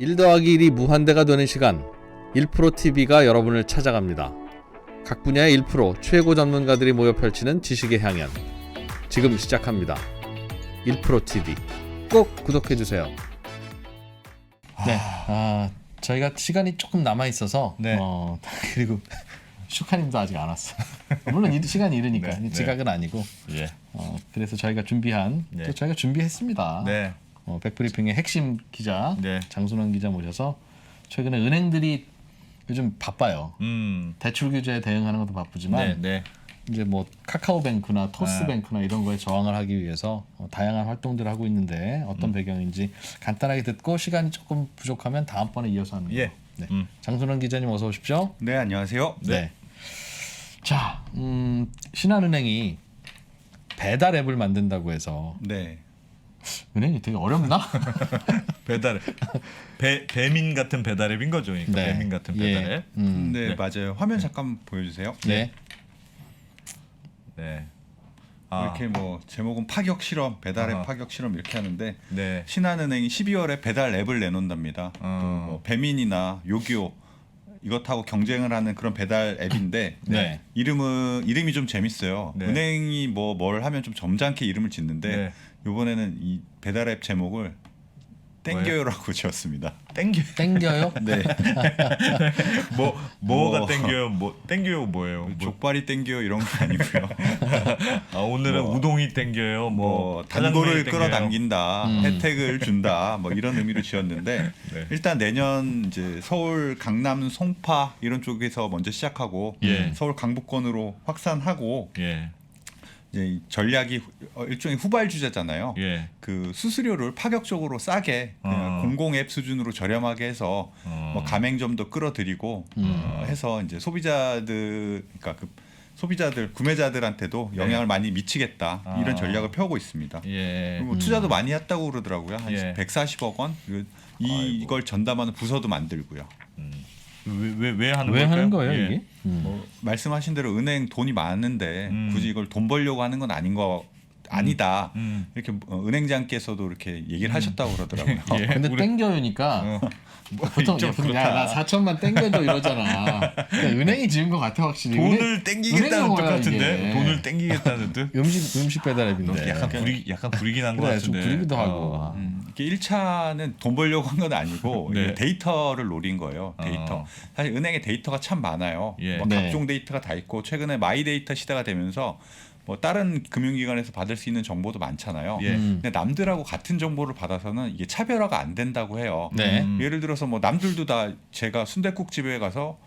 1 더하기 1이 무한대가 되는 시간 1프로TV가 여러분을 찾아갑니다. 각 분야의 1프로 최고 전문가들이 모여 펼치는 지식의 향연 지금 시작합니다. 1프로TV 꼭 구독해주세요. 네, 저희가 시간이 조금 남아있어서 네. 그리고 슈카님도 아직 안 왔어. 물론 시간이 이르니까 네, 지각은 아니고 예. 그래서 저희가 준비한 네. 또 저희가 준비했습니다. 네. 백브리핑의 핵심 기자 네. 장순원 기자 모셔서 최근에 은행들이 요즘 바빠요. 대출 규제에 대응하는 것도 바쁘지만 네. 이제 뭐 카카오뱅크나 토스뱅크나 이런 거에 저항을 하기 위해서 다양한 활동들을 하고 있는데 어떤 배경인지 간단하게 듣고 시간이 조금 부족하면 다음번에 이어서 하는 거예요. 예. 네. 장순원 기자님 어서 오십시오. 네, 안녕하세요. 네. 자, 신한은행이 배달 앱을 만든다고 해서 네. 은행이 되게 어렵나? 배달 배민 같은 배달 앱인 거죠. 그러니까 네. 배민 같은 배달 앱. 네, 네. 맞아요. 화면 잠깐 보여주세요. 네. 네. 이렇게 뭐 제목은 파격 실험, 배달앱 아하. 파격 실험 이렇게 하는데 네. 신한은행이 12월에 배달 앱을 내놓는답니다. 뭐 배민이나 요기요 이것하고 경쟁을 하는 그런 배달 앱인데 네. 이름이 좀 재밌어요. 네. 은행이 뭘 하면 좀 점잖게 이름을 짓는데 네. 이번에는 이 배달 앱 제목을 땡겨요라고 지었습니다. 땡겨요? 네. 뭐가 땡겨요? 뭐 땡겨요 뭐예요? 뭐, 족발이 땡겨요 이런 건 아니고요. 오늘은 우동이 땡겨요. 뭐 짜장면이 단골을 땡겨요. 끌어당긴다, 혜택을 준다, 뭐 이런 의미로 지었는데 네. 일단 내년 이제 서울, 강남, 송파 이런 쪽에서 먼저 시작하고 예. 서울 강북권으로 확산하고 예. 이제 이 전략이 일종의 후발주자잖아요. 예. 그 수수료를 파격적으로 싸게 그냥 공공 앱 수준으로 저렴하게 해서 뭐 가맹점도 끌어들이고 해서 이제 그러니까 그 소비자들 구매자들한테도 영향을 많이 미치겠다 이런 전략을 펴고 있습니다. 예. 그리고 투자도 많이 했다고 그러더라고요. 한 예. 140억 원. 그리고 이걸 전담하는 부서도 만들고요. 왜 하는 왜 걸까요? 하는 거예요 예. 이게? 뭐 말씀하신 대로 은행 돈이 많은데 굳이 이걸 돈 벌려고 하는 건 아니다. 이렇게 은행장께서도 이렇게 얘기를 하셨다고 그러더라고요. 예. 근데 땡겨요니까 보통 좀 그렇다. 나 4천만 땡겨줘 이러잖아. 그러니까 은행이 지은 것 같아 확실히. 돈을 땡기겠다는 뜻 은행 같은데 이게. 돈을 땡기겠다는 뜻? 음식 배달 앱인데. 약간 부리긴 한 것 그래, 좀 같은데. 부리기도 하고. 이게 1차는 돈 벌려고 한 건 아니고 네. 이게 데이터를 노린 거예요. 데이터. 어. 사실 은행에 데이터가 참 많아요. 예. 뭐 네. 각종 데이터가 다 있고 최근에 마이 데이터 시대가 되면서 뭐 다른 금융기관에서 받을 수 있는 정보도 많잖아요. 예. 근데 남들하고 같은 정보를 받아서는 이게 차별화가 안 된다고 해요. 네. 예를 들어서 뭐 남들도 다 제가 순댓국집에 가서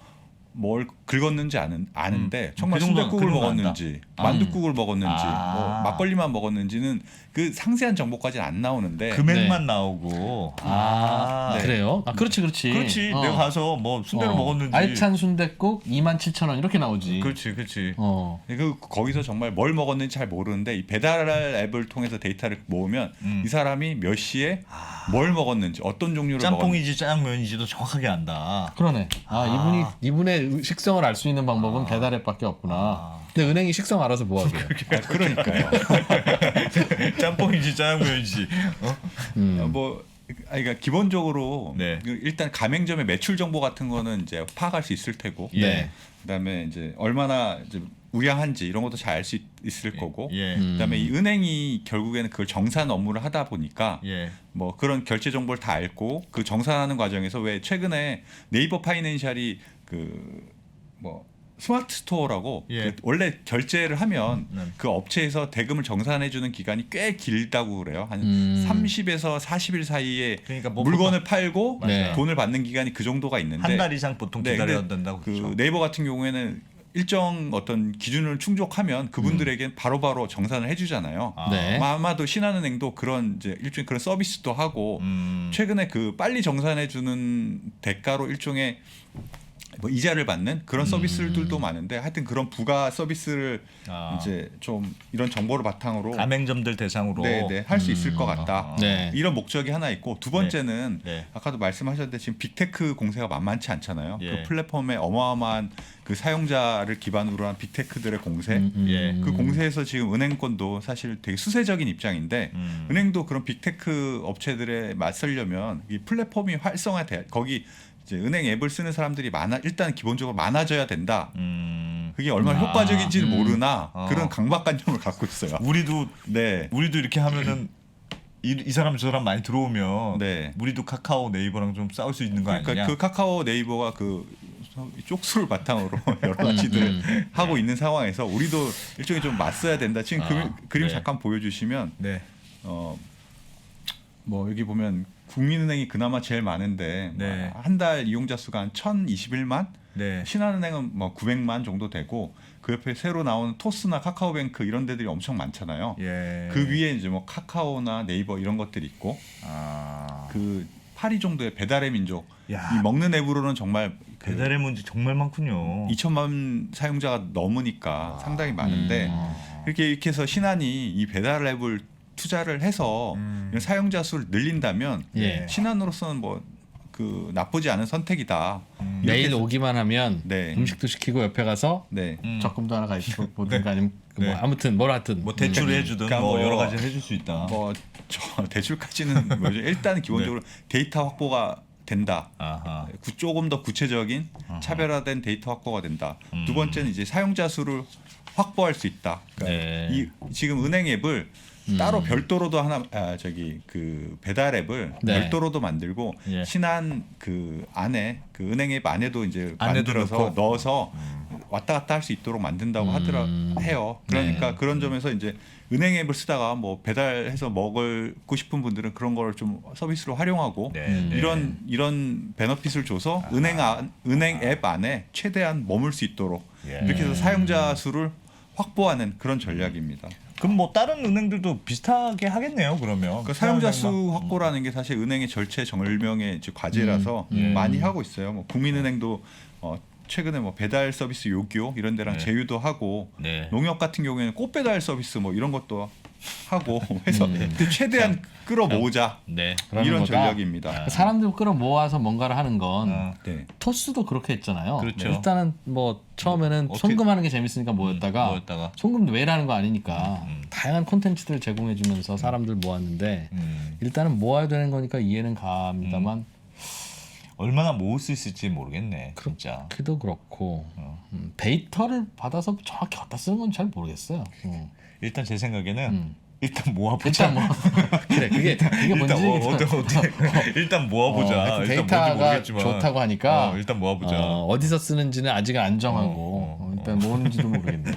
뭘 긁었는지 아는데 정말 그 정도는 순댓국을 그 정도 먹었는지 만둣국을 먹었는지 아. 뭐 막걸리만 먹었는지는 그 상세한 정보까지는 안 나오는데 금액만 네. 나오고. 그래요? 그렇지. 그렇지. 내가 가서 뭐 순대를 먹었는지. 알찬 순댓국 27,000원 이렇게 나오지. 그렇지. 거기서 정말 뭘 먹었는지 잘 모르는데 이 배달 앱을 통해서 데이터를 모으면 이 사람이 몇 시에 뭘 먹었는지 어떤 종류를 먹었는지 짬뽕이지 짜장면인지도 정확하게 안다. 그러네. 이분의 식성을 알 수 있는 방법은 배달 앱밖에 없구나. 근데 은행이 식성 알아서 뭐 하게요? 그러니까요. 짬뽕인지 짜장면인지. 그러니까 기본적으로 네. 일단 가맹점의 매출 정보 같은 거는 이제 파악할 수 있을 테고, 네. 그다음에 이제 얼마나 이제 우량한지 이런 것도 잘 알 수 있을 거고, 예. 그다음에 이 은행이 결국에는 그걸 정산 업무를 하다 보니까 예. 뭐 그런 결제 정보를 다 알고 그 정산하는 과정에서 왜 최근에 네이버 파이낸셜이 그 뭐 스마트 스토어라고 예. 그 원래 결제를 하면 그 업체에서 대금을 정산해 주는 기간이 꽤 길다고 그래요. 한 30에서 40일 사이에 그러니까 뭐 물건을 팔고 네. 돈을 받는 기간이 그 정도가 있는데 한 달 이상 보통 네, 기다려야 근데 된다고 그 그렇죠. 네이버 같은 경우에는 일정 어떤 기준을 충족하면 그분들에겐 바로바로 정산을 해주잖아요. 네. 아마도 신한은행도 그런 이제 일종의 그런 서비스도 하고 최근에 그 빨리 정산해주는 대가로 일종의 뭐 이자를 받는 그런 서비스들도 많은데 하여튼 그런 부가 서비스를 이제 좀 이런 정보를 바탕으로 가맹점들 대상으로 할 수 있을 것 같다. 네. 이런 목적이 하나 있고 두 번째는 네. 아까도 말씀하셨는데 지금 빅테크 공세가 만만치 않잖아요. 예. 그 플랫폼에 어마어마한 그 사용자를 기반으로 한 빅테크들의 공세. 예. 그 공세에서 지금 은행권도 사실 되게 수세적인 입장인데 은행도 그런 빅테크 업체들에 맞서려면 이 플랫폼이 활성화돼 거기 이제 은행 앱을 쓰는 사람들이 일단 기본적으로 많아져야 된다. 그게 얼마나 효과적인지는 모르나 그런 강박관념을 갖고 있어요. 우리도 네. 이렇게 하면은 이 사람 저 사람 많이 들어오면 네. 우리도 카카오 네이버랑 좀 싸울 수 있는 거 그러니까 아니냐? 그 카카오 네이버가 그 쪽수를 바탕으로 여러 가지들을 하고 있는 상황에서 우리도 일종의 좀 맞서야 된다. 지금 그림 네. 잠깐 보여주시면 네. 뭐 여기 보면 국민은행이 그나마 제일 많은데 네. 한 달 이용자 수가 한 1,021만, 네. 신한은행은 뭐 900만 정도 되고 그 옆에 새로 나오는 토스나 카카오뱅크 이런 데들이 엄청 많잖아요. 예. 그 위에 이제 뭐 카카오나 네이버 이런 것들이 있고 그 8위 정도의 배달의 민족 야. 이 먹는 앱으로는 정말 배달의 문제 정말 많군요. 2천만 사용자가 넘으니까 상당히 많은데 이렇게 해서 신한이 이 배달 앱을 투자를 해서 이런 사용자 수를 늘린다면 예. 신한으로서는 뭐 그 나쁘지 않은 선택이다. 매일 이렇게 해서- 오기만 하면 네. 음식도 시키고 옆에 가서 네. 적금도 하나 가입해 보든가 아니면 네. 뭐 아무튼 뭘 하든 뭐 대출을 해주든 그러니까 뭐 뭐 여러 가지를 해줄 수 있다. 뭐 저 대출까지는 뭐죠? 일단 기본적으로 데이터 확보가 된다. 아하. 조금 더 구체적인 차별화된 데이터 확보가 된다. 두 번째는 이제 사용자 수를 확보할 수 있다. 그러니까 네. 이 지금 은행 앱을 따로 별도로도 하나 그 배달 앱을 네. 별도로도 만들고 예. 신한 그 안에 그 은행 앱 안에도 이제 안에도 만들어서 넣고. 넣어서 왔다 갔다 할 수 있도록 만든다고 해요. 그러니까 네. 그런 점에서 이제 은행 앱을 쓰다가 뭐 배달해서 먹고 싶은 분들은 그런 걸 좀 서비스로 활용하고 네, 네. 이런 베너핏을 줘서 은행 앱 안에 최대한 머물 수 있도록 예. 이렇게 해서 사용자 수를 확보하는 그런 전략입니다. 그럼 뭐 다른 은행들도 비슷하게 하겠네요. 그러면 그 사용자 수 은행만. 확보라는 게 사실 은행의 절체절명의 이제 과제라서 많이 하고 있어요. 뭐 국민은행도 최근에 뭐 배달 서비스 요기요 이런 데랑 네. 제휴도 하고 네. 농협 같은 경우에는 꽃 배달 서비스 뭐 이런 것도 하고 해서 그 최대한 끌어모으자 네. 그러는 이런 거다. 전략입니다. 사람들 끌어 모아서 뭔가를 하는 건 네. 토스도 그렇게 했잖아요. 그렇죠. 일단은 뭐 처음에는 어떻게- 송금하는 게 재밌으니까 모였다가 모였다가. 송금도 매일 하는 거 아니니까 다양한 콘텐츠들을 제공해주면서 사람들 모았는데 일단은 모아야 되는 거니까 이해는 갑니다만 얼마나 모을 수 있을지 모르겠네. 진짜. 그도 그렇고 데이터를 받아서 정확히 어디다 쓰는 건 잘 모르겠어요. 일단 제 생각에는 일단 모아보자. 일단 뭐 그래 그게 뭔지 일단 모아보자. 하여튼 일단 뭔지 데이터가 모르겠지만 좋다고 하니까 일단 모아보자. 어디서 쓰는지는 아직 안 정하고 일단 뭐는지도 모르겠네.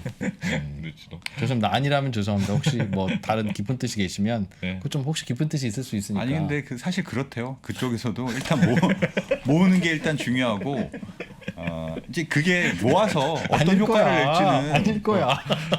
그렇죠. 죄송합니다. 아니라면 죄송합니다. 혹시 뭐 다른 깊은 뜻이 계시면 네. 그거 좀 혹시 깊은 뜻이 있을 수 있으니까. 아니 근데 그 사실 그렇대요. 그쪽에서도 일단 모으는 게 일단 중요하고 이제 그게 모아서 어떤 아닐 효과를 거야. 낼지는 아닐 거야.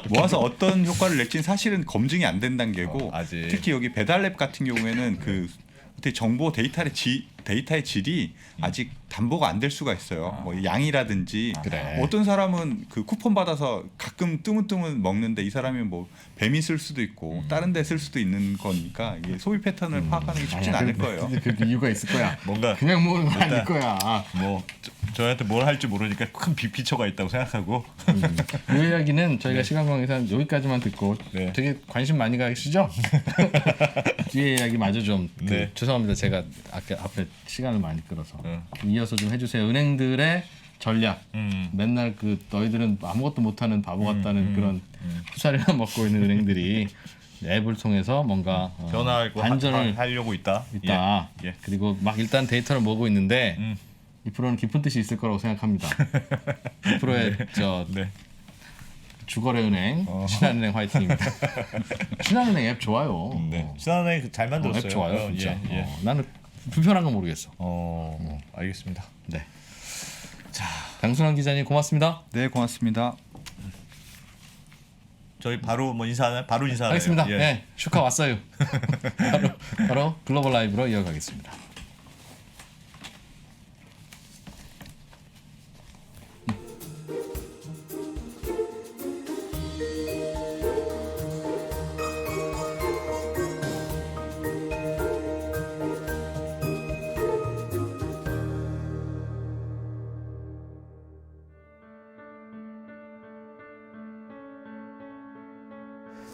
모아서 어떤 효과를 낼지는 사실은 검증이 안 된 단계고 아직. 특히 여기 배달앱 같은 경우에는 그 어떻게 정보 데이터의 질이 아직 담보가 안 될 수가 있어요. 뭐 양이라든지 그래. 어떤 사람은 그 쿠폰 받아서 가끔 뜨문뜨문 먹는데 이 사람이 뭐 뱀이 쓸 수도 있고 다른 데 쓸 수도 있는 거니까 이게 소비 패턴을 파악하는 게 쉽진 않을 거예요. 그 이유가 있을 거야. 뭔가 그냥 모으는 건 아닐 일단- 거야. 뭐 저한테 뭘 할지 모르니까 큰 빅피처가 있다고 생각하고 이 이야기는 저희가 시간 관계상 여기까지만 듣고 네. 되게 관심 많이 가시죠? 뒤에 이야기 마저 좀 네. 죄송합니다. 제가 앞에 시간을 많이 끌어서 네. 이어서 좀 해주세요. 은행들의 전략. 맨날 그 너희들은 아무것도 못하는 바보 같다는 그런 후사리나 먹고 있는 은행들이 앱을 통해서 뭔가 변화하고 반전을 하려고 있다. 있다. 예. 그리고 막 일단 데이터를 모으고 있는데 음. 2%는 깊은 뜻이 있을 거라고 생각합니다. 2%의 저 네. 주거래 은행 신한은행 화이팅입니다. 신한은행 앱 좋아요. 네. 신한은행 잘 만들었어요. 앱 좋아요, 진짜. 예. 나는 불편한 건 모르겠어. 알겠습니다. 네. 자, 강순환 기자님 고맙습니다. 네, 고맙습니다. 저희 바로 뭐 인사하나요? 바로 인사하나요? 하겠습니다. 예. 네, 슈카 왔어요. 바로 글로벌 라이브로 이어가겠습니다.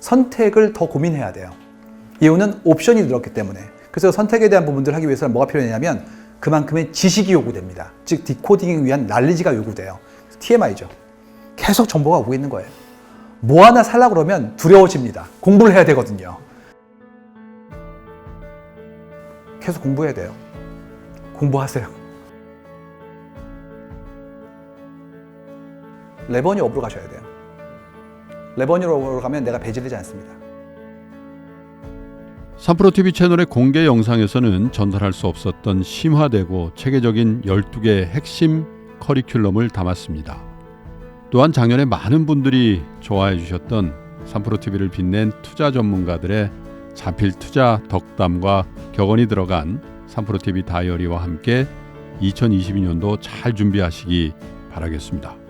선택을 더 고민해야 돼요. 이유는 옵션이 늘었기 때문에. 그래서 선택에 대한 부분들을 하기 위해서는 뭐가 필요하냐면 그만큼의 지식이 요구됩니다. 즉 디코딩을 위한 난리지가 요구돼요. TMI죠. 계속 정보가 오고 있는 거예요. 뭐 하나 살려고 그러면 두려워집니다. 공부를 해야 되거든요. 계속 공부해야 돼요. 공부하세요. 레버니 업으로 가셔야 돼요. 레버니 업으로 가면 내가 배제되지 않습니다. 3프로TV 채널의 공개 영상에서는 전달할 수 없었던 심화되고 체계적인 12개의 핵심 커리큘럼을 담았습니다. 또한 작년에 많은 분들이 좋아해 주셨던 3프로TV를 빛낸 투자 전문가들의 자필 투자 덕담과 격언이 들어간 3프로TV 다이어리와 함께 2022년도 잘 준비하시기 바라겠습니다.